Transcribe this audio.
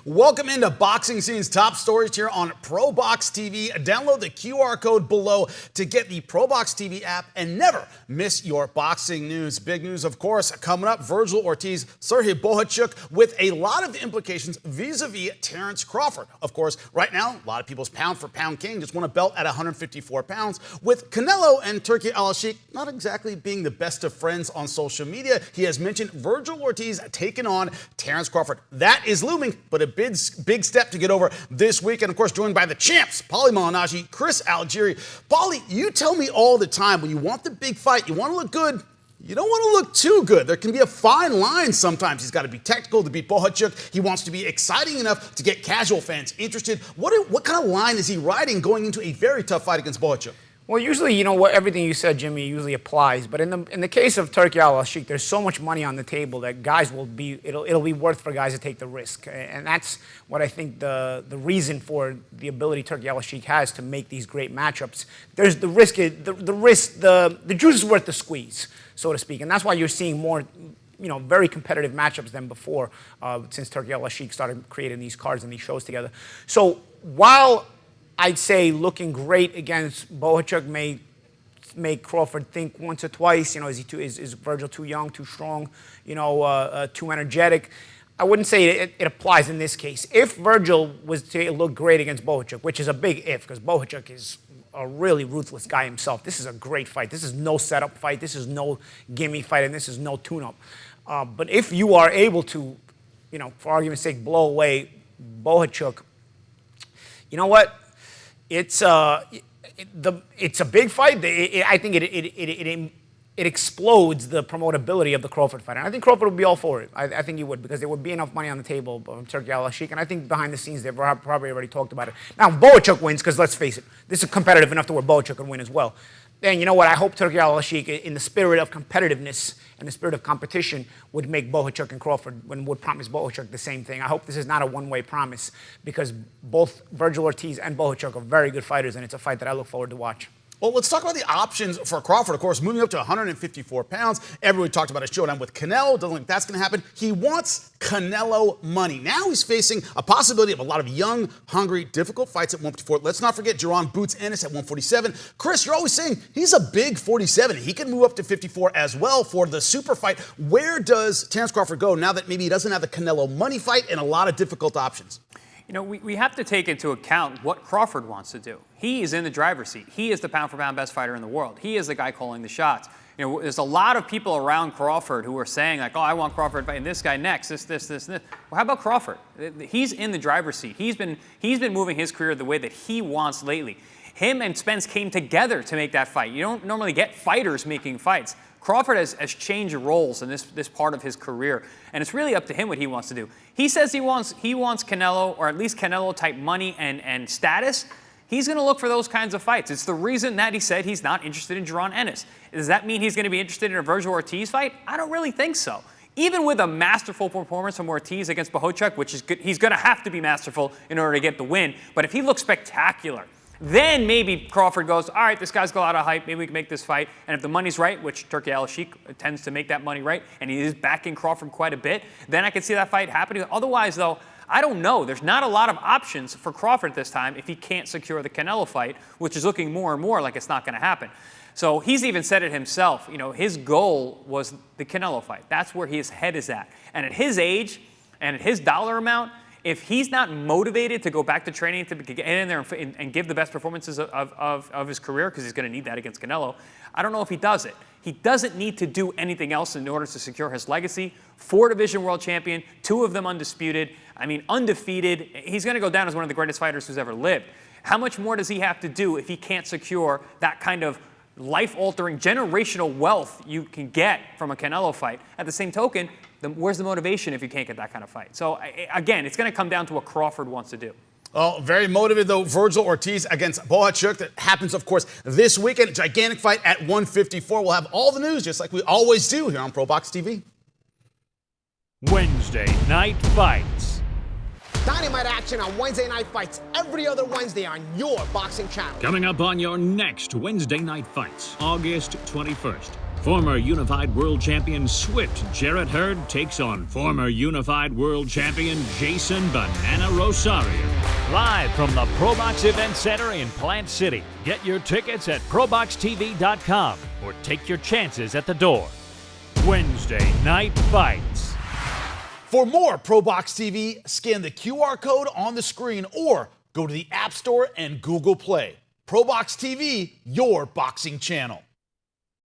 Welcome into Boxing Scene's top stories here on ProBox TV. Download the QR code below to get the ProBox TV app and never miss your boxing news. Big news, of course, coming up. Vergil Ortiz, Serhii Bohachuk with a lot of implications vis-a-vis Terence Crawford. Of course, right now, a lot of people's pound-for-pound king just won a belt at 154 pounds. With Canelo and Turki Al-Sheikh not exactly being the best of friends on social media, he has mentioned Vergil Ortiz taking on Terence Crawford. That is looming, but a big step to get over this week. And of course, joined by the champs, Paulie Malignaggi, Chris Algieri. Paulie, you tell me all the time when you want the big fight, you want to look good, you don't want to look too good. There can be a fine line sometimes. He's got to be technical to beat Bohachuk. He wants to be exciting enough to get casual fans interested. What kind of line is he riding going into a very tough fight against Bohachuk? Well, usually, you know what, everything you said, Jimmy, usually applies. But in the case of Turki Al-Sheikh, there's so much money on the table that guys will be, it'll be worth for guys to take the risk. And that's what I think the reason for the ability Turki Al-Sheikh has to make these great matchups. There's the risk, the juice is worth the squeeze, so to speak. And that's why you're seeing more, very competitive matchups than before since Turki Al-Sheikh started creating these cards and these shows together. So while I'd say looking great against Bohachuk may make Crawford think once or twice. Is Vergil too young, too strong, too energetic? I wouldn't say it applies in this case. If Vergil was to look great against Bohachuk, which is a big if, because Bohachuk is a really ruthless guy himself. This is a great fight. This is no setup fight. This is no gimme fight, and this is no tune-up. But if you are able to, for argument's sake, blow away Bohachuk, you know what? It's a big fight. I think it explodes the promotability of the Crawford fight. And I think Crawford would be all for it. I think he would, because there would be enough money on the table from Turki Al-Sheikh. And I think behind the scenes they've probably already talked about it. Now, Bohachuk wins, because let's face it, this is competitive enough to where Bohachuk can win as well. Then you know what? I hope Turki Al-Sheikh, in the spirit of competitiveness and the spirit of competition, would make Bohachuk and Crawford, would promise Bohachuk the same thing. I hope this is not a one-way promise, because both Vergil Ortiz and Bohachuk are very good fighters, and it's a fight that I look forward to watch. Well, let's talk about the options for Crawford. Of course, moving up to 154 pounds. Everybody talked about a showdown with Canelo. Doesn't think that's going to happen. He wants Canelo money. Now he's facing a possibility of a lot of young, hungry, difficult fights at 154. Let's not forget Jaron Boots Ennis at 147. Chris, you're always saying he's a big 47. He can move up to 54 as well for the super fight. Where does Terence Crawford go now that maybe he doesn't have the Canelo money fight and a lot of difficult options? We have to take into account what Crawford wants to do. He is in the driver's seat. He is the pound-for-pound best fighter in the world. He is the guy calling the shots. There's a lot of people around Crawford who are saying, like, oh, I want Crawford fighting this guy next, this, and this. Well, how about Crawford? He's in the driver's seat. He's been moving his career the way that he wants lately. Him and Spence came together to make that fight. You don't normally get fighters making fights. Crawford has changed roles in this part of his career, and it's really up to him what he wants to do. He says he wants Canelo, or at least Canelo-type money and status. He's going to look for those kinds of fights. It's the reason that he said he's not interested in Jaron Ennis. Does that mean he's going to be interested in a Vergil Ortiz fight? I don't really think so. Even with a masterful performance from Ortiz against Bohachuk, which is good, he's going to have to be masterful in order to get the win. But if he looks spectacular, then maybe Crawford goes, all right, this guy's got a lot of hype, maybe we can make this fight. And if the money's right, which Turki Al-Sheikh tends to make that money right, and he is backing Crawford quite a bit, then I can see that fight happening. Otherwise, though, I don't know. There's not a lot of options for Crawford this time if he can't secure the Canelo fight, which is looking more and more like it's not going to happen. So he's even said it himself. His goal was the Canelo fight. That's where his head is at. And at his age and at his dollar amount, if he's not motivated to go back to training to get in there and give the best performances of his career, because he's going to need that against Canelo, I don't know if he does it. He doesn't need to do anything else in order to secure his legacy. 4-division world champion, 2 of them undisputed. Undefeated. He's going to go down as one of the greatest fighters who's ever lived. How much more does he have to do if he can't secure that kind of life-altering, generational wealth you can get from a Canelo fight? At the same token, where's the motivation if you can't get that kind of fight? So, again, it's going to come down to what Crawford wants to do. Well, very motivated, though, Vergil Ortiz against Bohachuk. That happens, of course, this weekend. Gigantic fight at 154. We'll have all the news, just like we always do here on ProBox TV. Wednesday Night Fights. Dynamite action on Wednesday Night Fights every other Wednesday on your boxing channel. Coming up on your next Wednesday Night Fights, August 21st. Former Unified World Champion Swift Jarrett Hurd takes on former Unified World Champion Jason Banana Rosario. Live from the ProBox Event Center in Plant City. Get your tickets at ProBoxTV.com or take your chances at the door. Wednesday Night Fights. For more ProBox TV, scan the QR code on the screen or go to the App Store and Google Play. ProBox TV, your boxing channel.